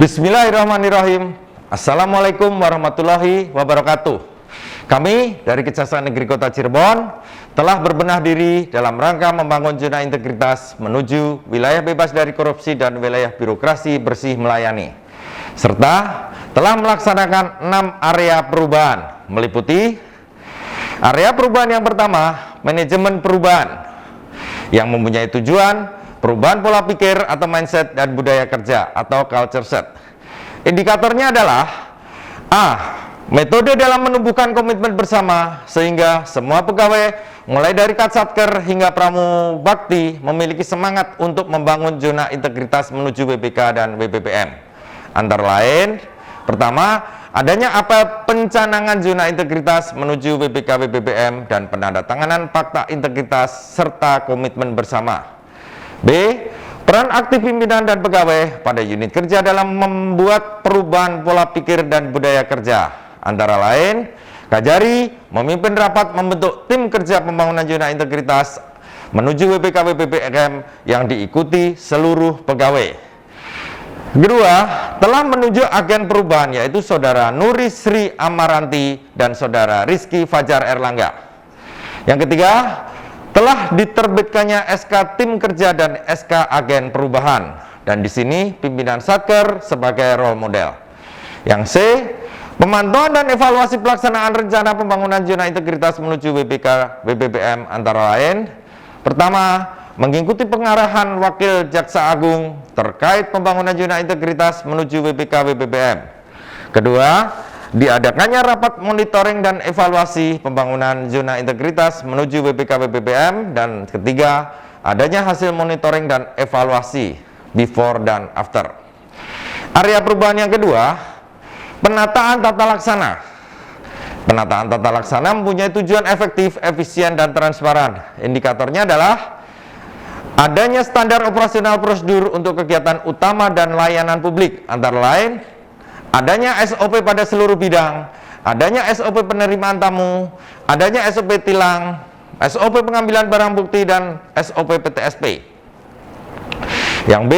Bismillahirrahmanirrahim. Assalamualaikum warahmatullahi wabarakatuh. Kami dari Kejaksaan Negeri Kota Cirebon telah berbenah diri dalam rangka membangun zona integritas menuju wilayah bebas dari korupsi dan wilayah birokrasi bersih melayani, serta telah melaksanakan 6 area perubahan, meliputi area perubahan yang pertama, manajemen perubahan, yang mempunyai tujuan perubahan pola pikir atau mindset dan budaya kerja atau culture set. Indikatornya adalah A. Metode dalam menumbuhkan komitmen bersama sehingga semua pegawai mulai dari Katsatker hingga Pramubakti memiliki semangat untuk membangun zona integritas menuju WBK dan WBPM. Antara lain, pertama, adanya apel pencanangan zona integritas menuju WBK WBPM dan penandatanganan fakta integritas serta komitmen bersama. B. Peran aktif pimpinan dan pegawai pada unit kerja dalam membuat perubahan pola pikir dan budaya kerja. Antara lain, Kajari memimpin rapat membentuk tim kerja pembangunan zona integritas menuju WBK WBPM yang diikuti seluruh pegawai. Kedua, telah menunjuk agen perubahan yaitu Saudara Nuri Sri Amaranti dan Saudara Rizky Fajar Erlangga. Yang ketiga, telah diterbitkannya SK Tim Kerja dan SK Agen Perubahan, dan di sini pimpinan Satker sebagai role model. Yang C, pemantauan dan evaluasi pelaksanaan rencana pembangunan zona integritas menuju WBK WBPM antara lain, pertama, mengikuti pengarahan Wakil Jaksa Agung terkait pembangunan zona integritas menuju WBK WBPM. Kedua, diadakannya rapat monitoring dan evaluasi pembangunan zona integritas menuju WBK WBPM, dan ketiga, adanya hasil monitoring dan evaluasi before dan after. Area perubahan yang kedua, penataan tata laksana. Penataan tata laksana mempunyai tujuan efektif, efisien, dan transparan. Indikatornya adalah adanya standar operasional prosedur untuk kegiatan utama dan layanan publik, antara lain adanya SOP pada seluruh bidang, adanya SOP penerimaan tamu, adanya SOP tilang, SOP pengambilan barang bukti, dan SOP PTSP. Yang B,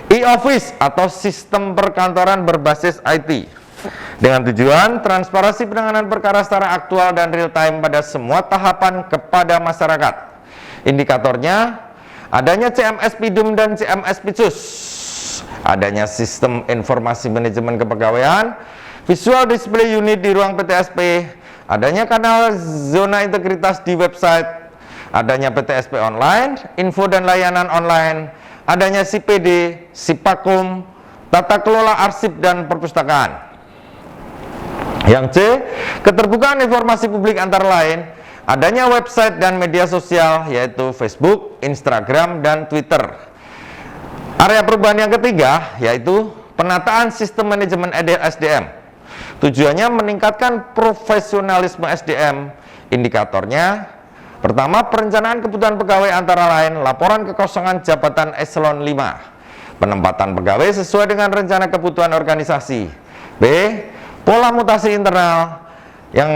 e-office atau sistem perkantoran berbasis IT, dengan tujuan transparansi penanganan perkara secara aktual dan real time pada semua tahapan kepada masyarakat. Indikatornya, adanya CMS Pidum dan CMS Picus, adanya sistem informasi manajemen kepegawaian, visual display unit di ruang PTSP, adanya kanal zona integritas di website, adanya PTSP online, info dan layanan online, adanya SIPD, SIPAKUM, tata kelola arsip dan perpustakaan. Yang C, keterbukaan informasi publik antara lain, adanya website dan media sosial yaitu Facebook, Instagram, dan Twitter. Area perubahan yang ketiga yaitu penataan sistem manajemen SDM. Tujuannya meningkatkan profesionalisme SDM. Indikatornya, pertama, perencanaan kebutuhan pegawai antara lain laporan kekosongan jabatan eselon 5, penempatan pegawai sesuai dengan rencana kebutuhan organisasi. B, pola mutasi internal. Yang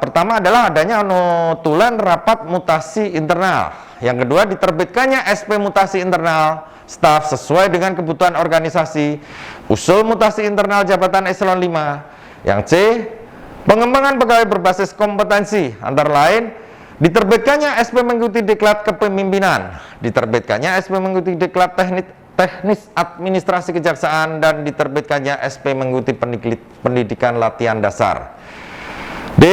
pertama adalah adanya notulen rapat mutasi internal. Yang kedua, diterbitkannya SP mutasi internal staf sesuai dengan kebutuhan organisasi, usul mutasi internal jabatan eselon 5. Yang C, pengembangan pegawai berbasis kompetensi, antara lain diterbitkannya SP mengikuti diklat kepemimpinan, diterbitkannya SP mengikuti diklat teknis administrasi kejaksaan, dan diterbitkannya SP mengikuti pendidikan latihan dasar. D,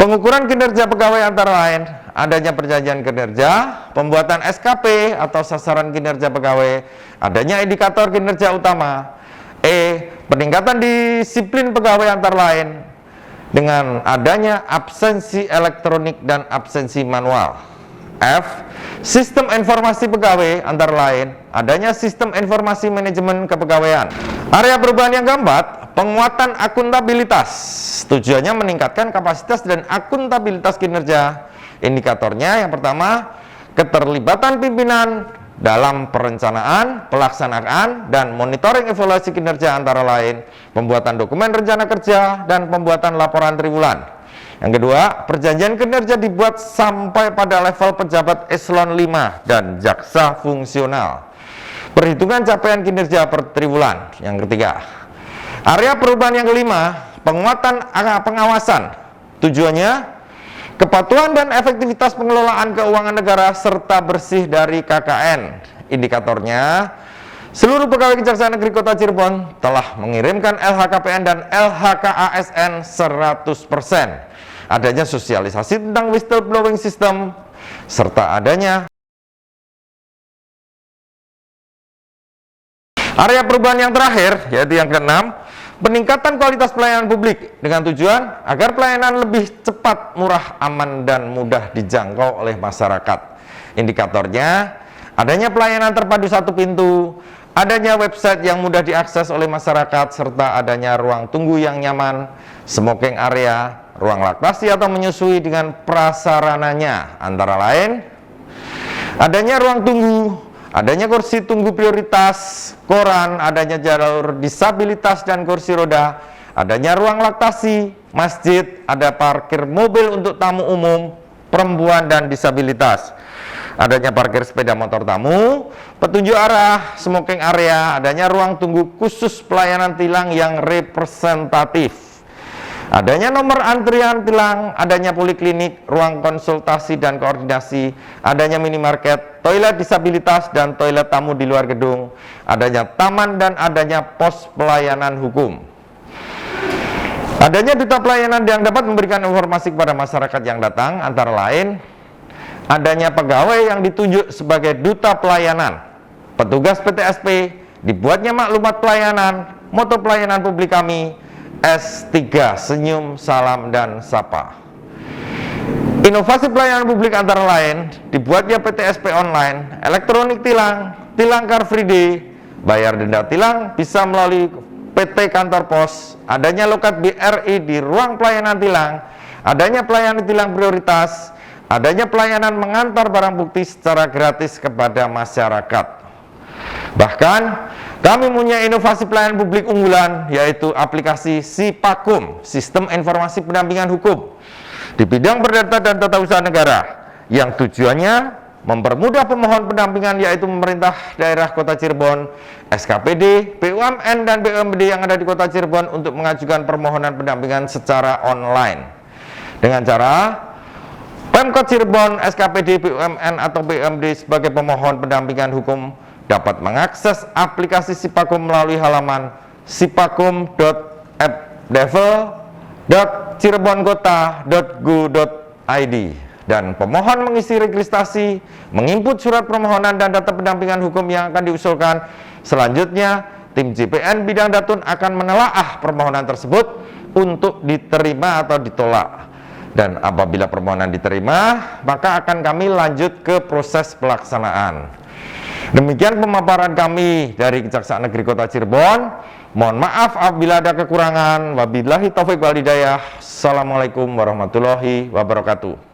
pengukuran kinerja pegawai antara lain adanya perjanjian kinerja, pembuatan SKP atau sasaran kinerja pegawai, adanya indikator kinerja utama. E, peningkatan disiplin pegawai antara lain dengan adanya absensi elektronik dan absensi manual. F, sistem informasi pegawai antara lain adanya sistem informasi manajemen kepegawaian. Area perubahan yang keempat, penguatan akuntabilitas. Tujuannya meningkatkan kapasitas dan akuntabilitas kinerja. Indikatornya yang pertama, keterlibatan pimpinan dalam perencanaan, pelaksanaan, dan monitoring evaluasi kinerja antara lain pembuatan dokumen rencana kerja dan pembuatan laporan triwulan. Yang kedua, perjanjian kinerja dibuat sampai pada level pejabat eselon 5 dan jaksa fungsional. Perhitungan capaian kinerja per triwulan. Yang ketiga, area perubahan yang kelima, penguatan pengawasan. Tujuannya, kepatuhan dan efektivitas pengelolaan keuangan negara serta bersih dari KKN. Indikatornya, seluruh pegawai Kejaksaan Negeri Kota Cirebon telah mengirimkan LHKPN dan LHKASN 100%. Adanya sosialisasi tentang whistleblowing system, serta adanya area perubahan yang terakhir, yaitu yang keenam, peningkatan kualitas pelayanan publik dengan tujuan agar pelayanan lebih cepat, murah, aman, dan mudah dijangkau oleh masyarakat. Indikatornya, adanya pelayanan terpadu satu pintu, adanya website yang mudah diakses oleh masyarakat, serta adanya ruang tunggu yang nyaman, smoking area, ruang laktasi atau menyusui dengan prasarananya, antara lain adanya ruang tunggu, adanya kursi tunggu prioritas, koran, adanya jalur disabilitas dan kursi roda, adanya ruang laktasi, masjid, ada parkir mobil untuk tamu umum, perempuan dan disabilitas, adanya parkir sepeda motor tamu, petunjuk arah, smoking area, adanya ruang tunggu khusus pelayanan tilang yang representatif, adanya nomor antrian tilang, adanya poliklinik, ruang konsultasi dan koordinasi, adanya minimarket, toilet disabilitas dan toilet tamu di luar gedung, adanya taman dan adanya pos pelayanan hukum. Adanya duta pelayanan yang dapat memberikan informasi kepada masyarakat yang datang, antara lain adanya pegawai yang ditunjuk sebagai duta pelayanan, petugas PTSP, dibuatnya maklumat pelayanan, moto pelayanan publik kami, S3, senyum, salam, dan sapa. Inovasi pelayanan publik antara lain, dibuatnya PTSP online, elektronik tilang, tilang Car Free Day, bayar denda tilang bisa melalui PT Kantor Pos, adanya loket BRI di ruang pelayanan tilang, adanya pelayanan tilang prioritas, adanya pelayanan mengantar barang bukti secara gratis kepada masyarakat. Bahkan, kami punya inovasi pelayanan publik unggulan, yaitu aplikasi SIPAKUM, Sistem Informasi Pendampingan Hukum, di bidang perdata dan tata usaha negara, yang tujuannya mempermudah pemohon pendampingan, yaitu pemerintah daerah Kota Cirebon, SKPD, BUMN, dan BUMD yang ada di Kota Cirebon untuk mengajukan permohonan pendampingan secara online. Dengan cara Pemkot Cirebon, SKPD, BUMN, atau BUMD sebagai pemohon pendampingan hukum dapat mengakses aplikasi SIPAKUM melalui halaman sipakum.appdevel.cirebonkota.go.id, dan pemohon mengisi registrasi, menginput surat permohonan dan data pendampingan hukum yang akan diusulkan. Selanjutnya, tim JPN Bidang Datun akan menelaah permohonan tersebut untuk diterima atau ditolak. Dan apabila permohonan diterima, maka akan kami lanjut ke proses pelaksanaan. Demikian pemaparan kami dari Kejaksaan Negeri Kota Cirebon. Mohon maaf apabila ada kekurangan. Wabillahi taufik wal hidayah. Assalamualaikum warahmatullahi wabarakatuh.